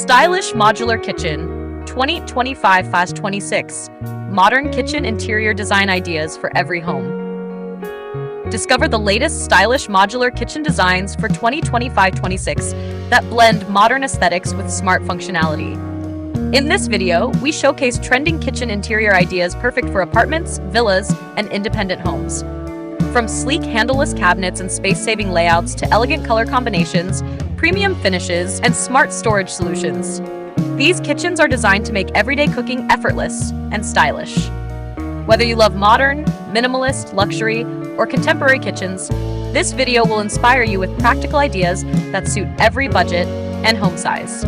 Stylish Modular Kitchen 2025-26 Modern Kitchen Interior Design Ideas for Every Home. Discover the latest stylish modular kitchen designs for 2025-26 that blend modern aesthetics with smart functionality. In this video, we showcase trending kitchen interior ideas perfect for apartments, villas, and independent homes. From sleek handleless cabinets and space-saving layouts to elegant color combinations, premium finishes, and smart storage solutions, these kitchens are designed to make everyday cooking effortless and stylish. Whether you love modern, minimalist, luxury, or contemporary kitchens, this video will inspire you with practical ideas that suit every budget and home size.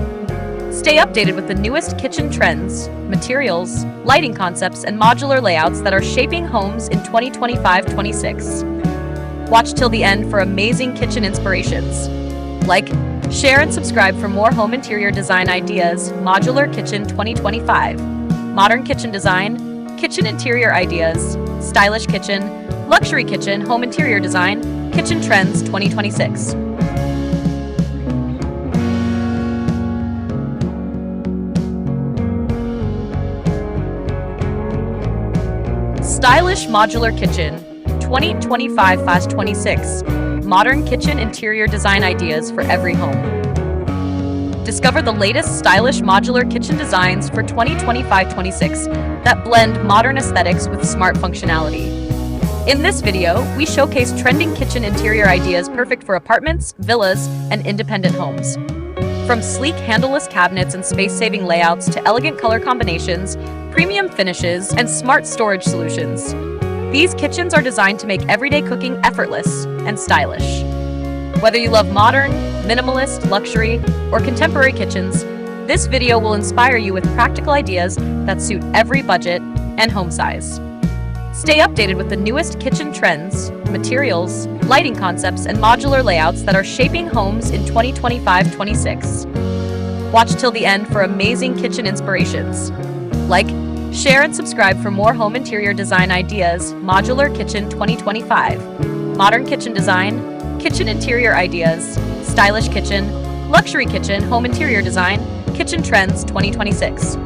Stay updated with the newest kitchen trends, materials, lighting concepts, and modular layouts that are shaping homes in 2025-26. Watch till the end for amazing kitchen inspirations. Like, share, and subscribe for more home interior design ideas. Modular Kitchen 2025. Modern kitchen design, kitchen interior ideas, stylish kitchen, luxury kitchen, home interior design, kitchen trends 2026. Stylish Modular Kitchen 2025-26 Modern Kitchen Interior Design Ideas for Every Home. Discover the latest stylish modular kitchen designs for 2025-26 that blend modern aesthetics with smart functionality. In this video, we showcase trending kitchen interior ideas perfect for apartments, villas, and independent homes. From sleek handleless cabinets and space-saving layouts to elegant color combinations, premium finishes, and smart storage solutions, these kitchens are designed to make everyday cooking effortless and stylish. Whether you love modern, minimalist, luxury, or contemporary kitchens, this video will inspire you with practical ideas that suit every budget and home size. Stay updated with the newest kitchen trends, materials, lighting concepts, and modular layouts that are shaping homes in 2025-26. Watch till the end for amazing kitchen inspirations. Like, share, and subscribe for more home interior design ideas. Modular Kitchen 2025. Modern kitchen design, kitchen interior ideas, stylish kitchen, luxury kitchen, home interior design, kitchen trends 2026.